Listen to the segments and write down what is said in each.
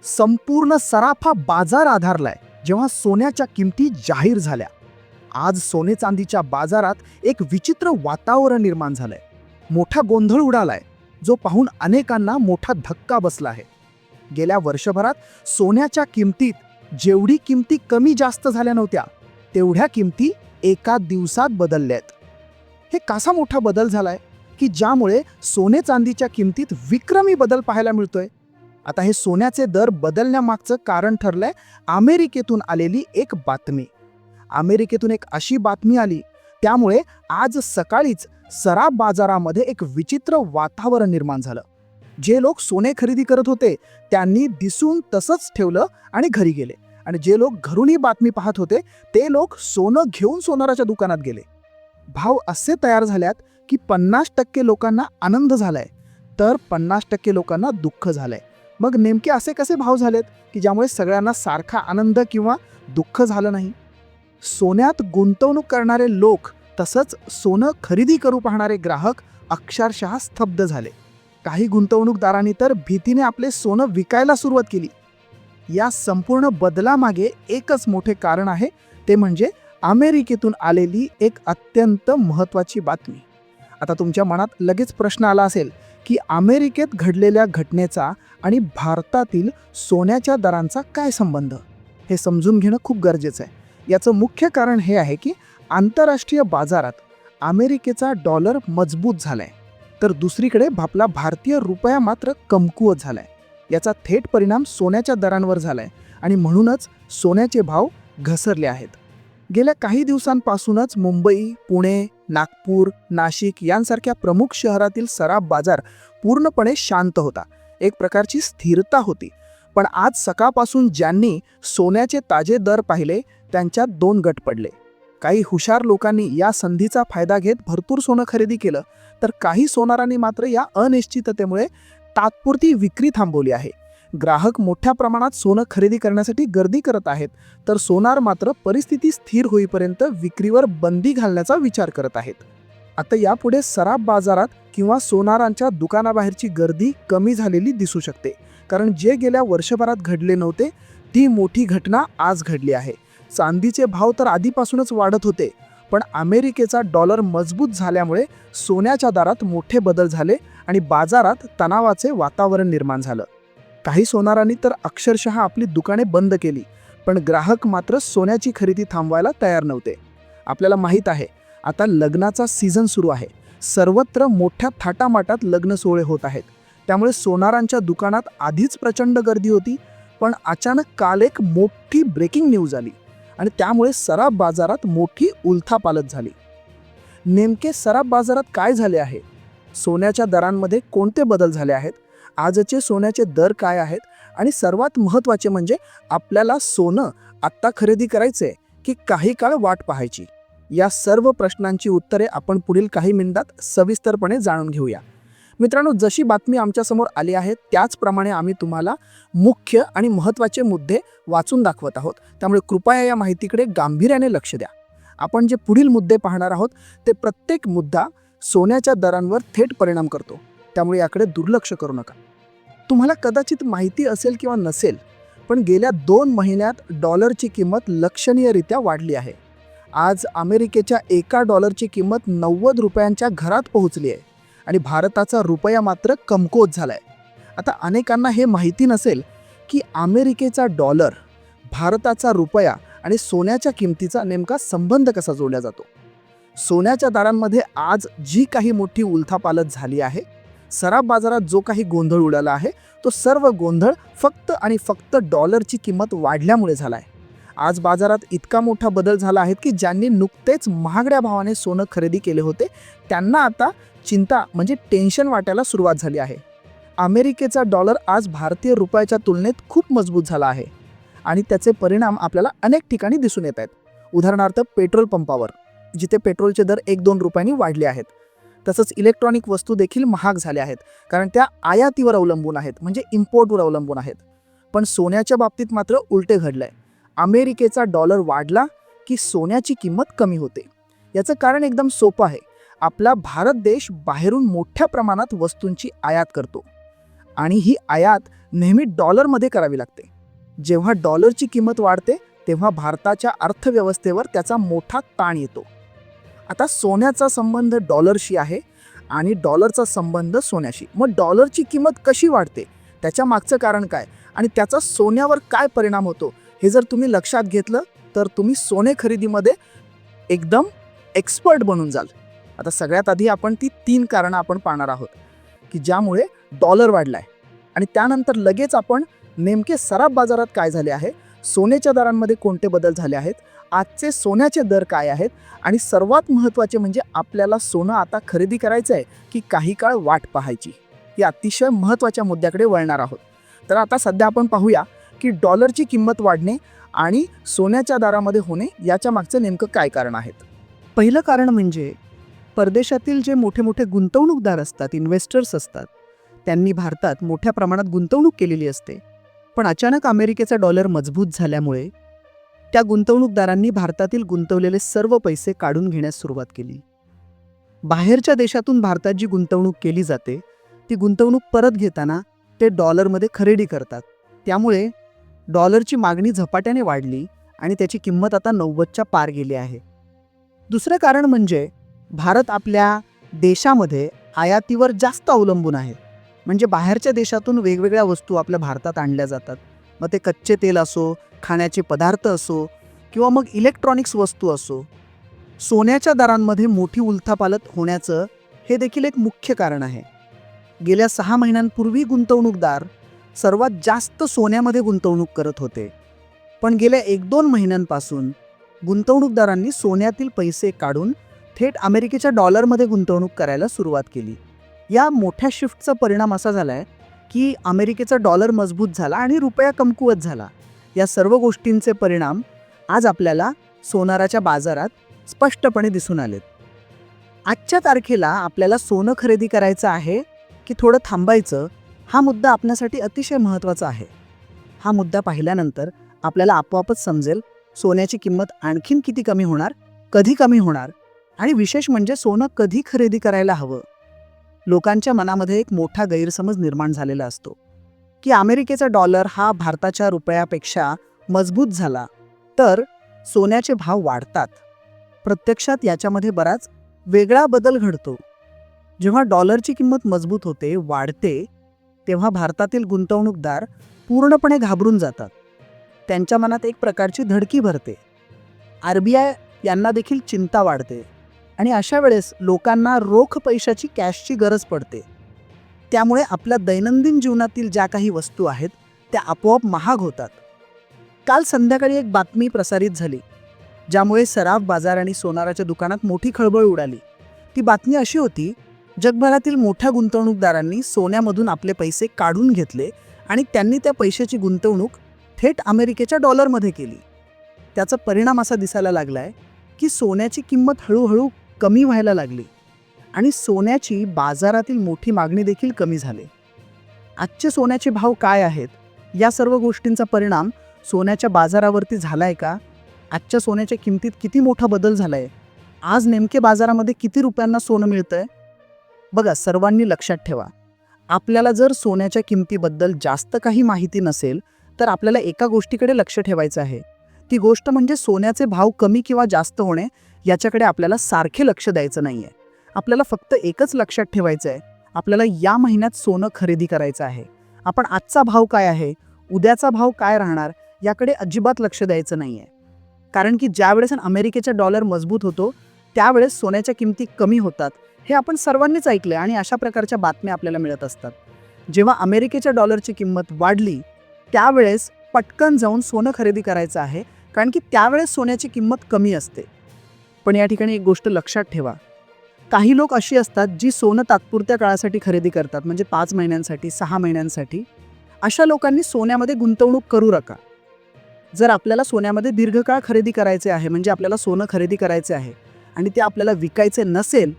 संपूर्ण सराफा बाजार आधारलाय जेव्हा सोन्याच्या किमती जाहीर झाल्या. आज सोने चांदीच्या बाजारात एक विचित्र वातावरण निर्माण झालंय. मोठा गोंधळ उडालाय जो पाहून अनेकांना मोठा धक्का बसला आहे. गेल्या वर्षभरात सोन्याच्या किमतीत जेवढी किमती कमी जास्त झाल्या नव्हत्या तेवढ्या किमती एका दिवसात बदलल्यात. हे कसा मोठा बदल झालाय की ज्यामुळे सोने चांदीच्या किमतीत विक्रमी बदल पाहायला मिळतोय. आता हे सोन्याचे दर बदलण्यामागचं कारण ठरलंय अमेरिकेतून आलेली एक बातमी. अमेरिकेतून एक अशी बातमी आली त्यामुळे आज सकाळीच सराफ बाजारामध्ये एक विचित्र वातावरण निर्माण झालं. जे लोक सोने खरेदी करत होते त्यांनी दिसून तसंच ठेवलं आणि घरी गेले, आणि जे लोक घरूनही बातमी पाहत होते ते लोक सोनं घेऊन सोनाराच्या दुकानात गेले. भाव असे तयार झाल्यात की 50% लोकांना आनंद झालाय तर 50% लोकांना दुःख झालंय. मग नेमके असे कसे भाव झालेत की ज्यामुळे सगळ्यांना सारखा आनंद किंवा दुःख झालं नाही? सोन्यात गुंतवणूक करणारे लोक तसंच सोनं खरेदी करू पाहणारे ग्राहक अक्षरशः स्तब्ध झाले. काही गुंतवणूकदारांनी तर भीतीने आपले सोनं विकायला सुरुवात केली. या संपूर्ण बदलामागे एकच मोठे कारण आहे, ते म्हणजे अमेरिकेतून आलेली एक अत्यंत महत्त्वाची बातमी. आता तुमच्या मनात लगेच प्रश्न आला असेल की अमेरिकेत घडलेल्या घटनेचा आणि भारतातील सोन्याच्या दरांचा काय संबंध? हे समजून घेणं खूप गरजेचं आहे. याचं मुख्य कारण हे आहे की आंतरराष्ट्रीय बाजारात अमेरिकेचा डॉलर मजबूत झालाय तर दुसरीकडे आपला भारतीय रुपया मात्र कमकुवत झालाय. याचा थेट परिणाम सोन्याच्या दरांवर झालाय आणि म्हणूनच सोन्याचे भाव घसरले आहेत. गेल्या काही दिवसांपासूनच मुंबई, पुणे, नागपूर, नाशिक यांसारख्या प्रमुख शहरातील सराफ बाजार पूर्णपणे शांत होता. एक प्रकारची स्थिरता होती. पण आज सकाळपासून ज्यांनी सोन्याचे ताजे दर पाहिले त्यांच्यात दोन गट पडले. काही हुशार लोकांनी या संधीचा फायदा घेत भरपूर सोनं खरेदी केलं, तर काही सोनारांनी मात्र या अनिश्चिततेमुळे तात्पुरती विक्री थांबवली आहे. ग्राहक मोठ्या प्रमाणात सोनं खरेदी करण्यासाठी गर्दी करत आहेत, तर सोनार मात्र परिस्थिती स्थिर होईपर्यंत विक्रीवर बंदी घालण्याचा विचार करत आहेत. आता यापुढे सराफ बाजारात किंवा सोनारांच्या दुकानाबाहेरची गर्दी कमी झालेली दिसू शकते, कारण जे गेल्या वर्षभरात घडले नव्हते ती मोठी घटना आज घडली आहे. चांदीचे भाव तर आधीपासूनच वाढत होते, पण अमेरिकेचा डॉलर मजबूत झाल्यामुळे सोन्याच्या दरात मोठे बदल झाले आणि बाजारात तणावाचे वातावरण निर्माण झालं. काही सोनारांनी तर अक्षरशः आपली दुकाने बंद केली, पण ग्राहक मात्र सोन्याची खरेदी थांबवायला तयार नव्हते. आपल्याला माहीत आहे आता लग्नाचा सीझन सुरू आहे. सर्वत्र मोठ्या थाटामाटात लग्न सोहळे होत आहेत. त्यामुळे सोनारांच्या दुकानात आधीच प्रचंड गर्दी होती, पण अचानक काल एक मोठी ब्रेकिंग न्यूज आली आणि त्यामुळे सराफ बाजारात मोठी उलथापालथ झाली. नेमके सराफ बाजारात काय झाले आहे? सोन्याच्या दरांमध्ये कोणते बदल झाले आहेत? आजचे सोन्याचे दर काय आहेत? आणि सर्वात महत्त्वाचे म्हणजे आपल्याला सोनं आत्ता खरेदी करायचे की काही काळ वाट पाहायची? या सर्व प्रश्नांची उत्तरे आपण पुढील काही मिनिटात सविस्तरपणे जाणून घेऊया. मित्रांनो, जशी बातमी आमच्यासमोर आली आहे त्याचप्रमाणे आम्ही तुम्हाला मुख्य आणि महत्त्वाचे मुद्दे वाचून दाखवत आहोत. त्यामुळे कृपया या माहितीकडे गांभीर्याने लक्ष द्या. आपण जे पुढील मुद्दे पाहणार आहोत ते प्रत्येक मुद्दा सोन्याच्या दरांवर थेट परिणाम करतो, त्यामुळे याकडे दुर्लक्ष करू नका. तुम्हाला कदाचित माहिती असेल किंवा नसेल, पण गेल्या 2 महिन्यात डॉलरची किंमत लक्षणीयरित्या वाढली आहे. आज अमेरिकेच्या एका डॉलरची किंमत 90 रुपयांच्या घरात पोहोचली आहे आणि भारताचा रुपया मात्र कमकुवत झालाय. आता अनेकांना हे माहिती नसेल की अमेरिकेचा डॉलर, भारताचा रुपया आणि सोन्याच्या किमतीचा नेमका संबंध कसा जोडला जातो. सोन्याच्या दरांमध्ये आज जी काही मोठी उलथापालथ झाली आहे, सराफ बाजारात जो काही गोंधळ उडाला आहे, तो सर्व गोंधळ फक्त आणि फक्त डॉलरची किंमत वाढल्यामुळे झाला आहे. आज बाजारात इतका मोठा बदल झाला आहे की ज्यांनी नुकतेच महागड्या भावाने सोनं खरेदी केले होते त्यांना आता चिंता म्हणजे टेन्शन वाटायला सुरुवात झाली आहे. अमेरिकेचा डॉलर आज भारतीय रुपयाच्या तुलनेत खूप मजबूत झाला आहे आणि त्याचे परिणाम आपल्याला अनेक ठिकाणी दिसून येत आहेत. उदाहरणार्थ पेट्रोल पंपावर, जिथे पेट्रोलचे दर 1-2 रुपयांनी वाढले आहेत. तसंच इलेक्ट्रॉनिक वस्तू देखील महाग झाल्या आहेत, कारण त्या आयातीवर अवलंबून आहेत, म्हणजे इम्पोर्टवर अवलंबून आहेत. पण सोन्याच्या बाबतीत मात्र उलटे घडलंय. अमेरिकेचा डॉलर वाढला की सोन्याची किंमत कमी होते. याचं कारण एकदम सोपं आहे. आपला भारत देश बाहेरून मोठ्या प्रमाणात वस्तूंची आयात करतो आणि ही आयात नेहमी डॉलरमध्ये करावी लागते. जेव्हा डॉलरची किंमत वाढते तेव्हा भारताच्या अर्थव्यवस्थेवर त्याचा मोठा ताण येतो. आता सोन्याचा संबंध डॉलरशी आहे आणि डॉलरचा संबंध सोन्याशी. मग डॉलरची किंमत कशी वाढते, त्याच्या मागचं कारण काय आणि त्याचा सोन्यावर काय परिणाम होतो, हे जर तुम्ही लक्षात घेतलं तर तुम्ही सोने खरेदीमध्ये एकदम एक्सपर्ट बनून जाल. आता सगळ्यात आधी आपण ती 3 कारणं आपण पाहणार आहोत की ज्यामुळे डॉलर वाढलाय, आणि त्यानंतर लगेच आपण नेमके सराफ बाजारात काय झाले आहे, सोन्याच्या दरांमध्ये कोणते बदल झाले आहेत, आजचे सोन्याचे दर काय आहेत, आणि सर्वात महत्त्वाचे म्हणजे आपल्याला सोनं आता खरेदी करायचं आहे की काही काळ वाट पाहायची, या अतिशय महत्त्वाच्या मुद्द्याकडे वळणार आहोत. तर आता सध्या आपण पाहूया की डॉलरची किंमत वाढणे आणि सोन्याच्या दरामध्ये होणे याच्या मागचं नेमकं काय कारण आहेत. पहिलं कारण म्हणजे परदेशातील जे मोठे मोठे गुंतवणूकदार असतात, इन्व्हेस्टर्स असतात, त्यांनी भारतात मोठ्या प्रमाणात गुंतवणूक केलेली असते. पण अचानक अमेरिकेचा डॉलर मजबूत झाल्यामुळे त्या गुंतवणूकदारांनी भारतातील गुंतवलेले सर्व पैसे काढून घेण्यास सुरुवात केली. बाहेरच्या देशातून भारतात जी गुंतवणूक केली जाते ती गुंतवणूक परत घेताना ते डॉलरमध्ये खरेदी करतात. त्यामुळे डॉलरची मागणी झपाट्याने वाढली आणि त्याची किंमत आता 90च्या पार गेली आहे. दुसरं कारण म्हणजे भारत आपल्या देशामध्ये आयातीवर जास्त अवलंबून आहे. म्हणजे बाहेरच्या देशातून वेगवेगळ्या वस्तू आपल्या भारतात आणल्या जातात. मग ते कच्चे तेल असो, खाण्याचे पदार्थ असो किंवा मग इलेक्ट्रॉनिक्स वस्तू असो. सोन्याच्या दरांमध्ये मोठी उलथापालथ होण्याचं हे देखील एक मुख्य कारण आहे. गेल्या 6 महिन्यांपूर्वी गुंतवणूकदार सर्वात जास्त सोन्यामध्ये गुंतवणूक करत होते. पण गेल्या 1-2 महिन्यांपासून गुंतवणूकदारांनी सोन्यातील पैसे काढून थेट अमेरिकेच्या डॉलरमध्ये गुंतवणूक करायला सुरुवात केली. या मोठ्या शिफ्टचा परिणाम असा झाला आहे की अमेरिकेचा डॉलर मजबूत झाला आणि रुपया कमकुवत झाला. या सर्व गोष्टींचे परिणाम आज आपल्याला सोनाराच्या बाजारात स्पष्टपणे दिसून आलेत. आजच्या तारखेला आपल्याला सोनं खरेदी करायचं आहे की थोडं थांबायचं, हा मुद्दा आपल्यासाठी अतिशय महत्त्वाचा आहे. हा मुद्दा पाहिल्यानंतर आपल्याला आपोआपच समजेल सोन्याची किंमत आणखीन किती कमी होणार, कधी कमी होणार, आणि विशेष म्हणजे सोनं कधी खरेदी करायला हवं. लोकांच्या मनामध्ये एक मोठा गैरसमज निर्माण झालेला असतो की अमेरिकेचा डॉलर हा भारताच्या रुपयापेक्षा मजबूत झाला तर सोन्याचे भाव वाढतात. प्रत्यक्षात याच्यामध्ये बराच वेगळा बदल घडतो. जेव्हा डॉलरची किंमत मजबूत होते, वाढते, तेव्हा भारतातील गुंतवणूकदार पूर्णपणे घाबरून जातात. त्यांच्या मनात एक प्रकारची धडकी भरते. RBI यांना देखील चिंता वाढते आणि अशा वेळेस लोकांना रोख पैशाची, कॅशची गरज पडते. त्यामुळे आपल्या दैनंदिन जीवनातील ज्या काही वस्तू आहेत त्या आपोआप महाग होतात. काल संध्याकाळी एक बातमी प्रसारित झाली ज्यामुळे सराफ बाजार आणि सोनाराच्या दुकानात मोठी खळबळ उडाली. ती बातमी अशी होती, जगभरातील मोठ्या गुंतवणूकदारांनी सोन्यामधून आपले पैसे काढून घेतले आणि त्यांनी त्या पैशाची गुंतवणूक थेट अमेरिकेच्या डॉलरमध्ये केली. त्याचा परिणाम असा दिसायला लागलाय की सोन्याची किंमत हळूहळू कमी व्हायला लागली आणि सोन्याची बाजारातील मोठी मागणी देखील कमी झाली. आजचे सोन्याचे भाव काय आहेत, या सर्व गोष्टींचा परिणाम सोन्याच्या बाजारावरती झालाय का? आजच्या सोन्याच्या किमतीत किती मोठा बदल झालाय? आज नेमके बाजारामध्ये किती रुपयांना सोनं मिळतंय? बघा, सर्वांनी लक्षात ठेवा, आपल्याला जर सोन्याच्या किमतीबद्दल जास्त काही माहिती नसेल तर आपल्याला एका गोष्टीकडे लक्ष ठेवायचं आहे. ती गोष्ट म्हणजे सोन्याचे भाव कमी किंवा जास्त होणे याच्याकडे आपल्याला सारखे लक्ष द्यायचं नाही आहे. आपल्याला फक्त एकच लक्षात ठेवायचं आहे, आपल्याला या महिन्यात सोनं खरेदी करायचं आहे. आपण आजचा भाव काय आहे, उद्याचा भाव काय राहणार, याकडे अजिबात लक्ष द्यायचं नाही आहे. कारण की ज्यावेळेस अमेरिकेचा डॉलर मजबूत होतो त्यावेळेस सोन्याच्या किमती कमी होतात, हे आपण सर्वांनीच ऐकलं आणि अशा प्रकारच्या बातम्या आपल्याला मिळत असतात. जेव्हा अमेरिकेच्या डॉलरची किंमत वाढली त्यावेळेस पटकन जाऊन सोनं खरेदी करायचं आहे, कारण की त्यावेळेस सोन्याची किंमत कमी असते. पण या ठिकाणी एक गोष्ट लक्षात ठेवा, काही लोक अशी असतात जी सोनं तात्पुरत्या काळासाठी खरेदी करतात, म्हणजे 5 महिन्यांसाठी, 6 महिन्यांसाठी. अशा लोकांनी सोन्यामध्ये गुंतवणूक करू नका. जर आपल्याला सोन्यामध्ये दीर्घकाळ खरेदी करायचे आहे, म्हणजे आपल्याला सोनं खरेदी करायचे आहे आणि ते आपल्याला विकायचे नसेल,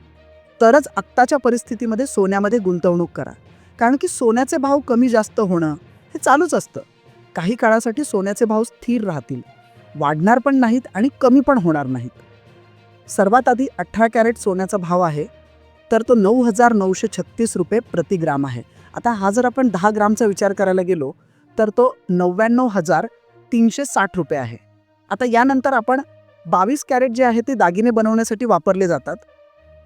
तरच आत्ताच्या परिस्थितीमध्ये सोन्यामध्ये गुंतवणूक करा. कारण की सोन्याचे भाव कमी जास्त होणं हे चालूच असतं. काही काळासाठी सोन्याचे भाव स्थिर राहतील, वाढणार पण नाहीत आणि कमी पण होणार नाहीत. सर्वात आधी 18 कॅरेट सोन्याचा भाव आहे तर तो 9,936 रुपये प्रति ग्राम आहे. आता हा जर आपण 10 ग्रामचा विचार करायला गेलो तर तो 99,360 रुपये आहे. आता यानंतर आपण 22 कॅरेट जे आहे ते दागिने बनवण्यासाठी वापरले जातात,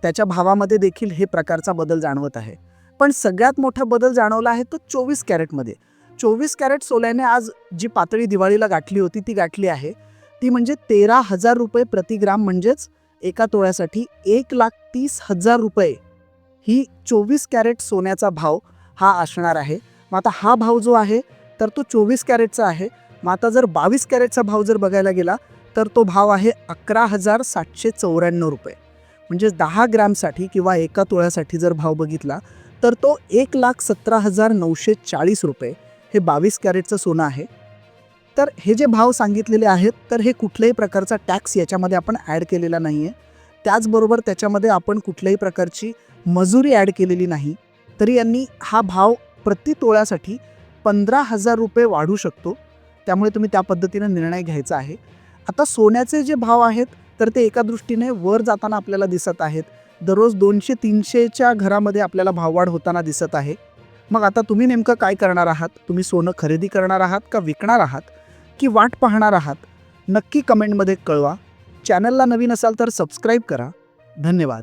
त्याच्या भावामध्ये देखील हे प्रकारचा बदल जाणवत आहे. पण सगळ्यात मोठा बदल जाणवला आहे तो 24 कॅरेटमध्ये. 24 कॅरेट सोन्याने आज जी पातळी दिवाळीला गाठली होती ती गाठली आहे, ती म्हणजे 13,000 रुपये प्रति ग्राम, म्हणजेच एका तोळ्यासाठी 1,30,000 रुपये ही 24 कॅरेट सोन्याचा भाव हा असणार आहे. मग आता हा भाव जो आहे तर तो 24 कॅरेटचा आहे. मग आता जर 22 कॅरेटचा भाव जर बघायला गेला तर तो भाव आहे 11,794 रुपये. म्हणजे 10 ग्रामसाठी किंवा एका तोळ्यासाठी जर भाव बघितला तर तो 1,17,940 रुपये हे 22 कॅरेटचं सोनं आहे. तर हे जे भाव सांगितलेले आहेत तर हे कुठल्याही प्रकारचा टॅक्स याच्यामध्ये आपण ॲड केलेला नाही आहे. त्याचबरोबर त्याच्यामध्ये आपण कुठल्याही प्रकारची मजुरी ॲड केलेली नाही. तरी यांनी हा भाव प्रति तोळ्यासाठी 15,000 रुपये वाढू शकतो. त्यामुळे तुम्ही त्या पद्धतीनं निर्णय घ्यायचा आहे. आता सोन्याचे जे भाव आहेत तर ते एका दृष्टीने वर जाताना आपल्याला दिसत आहेत. दररोज 200-300च्या घरामध्ये आपल्याला भाववाढ होताना दिसत आहे. मग आता तुम्ही नेमकं काय करणार आहात? तुम्ही सोनं खरेदी करणार आहात का विकणार आहात की वाट पाहणार आहात? नक्की कमेंटमध्ये कळवा. चॅनलला नवीन असाल तर सबस्क्राईब करा. धन्यवाद.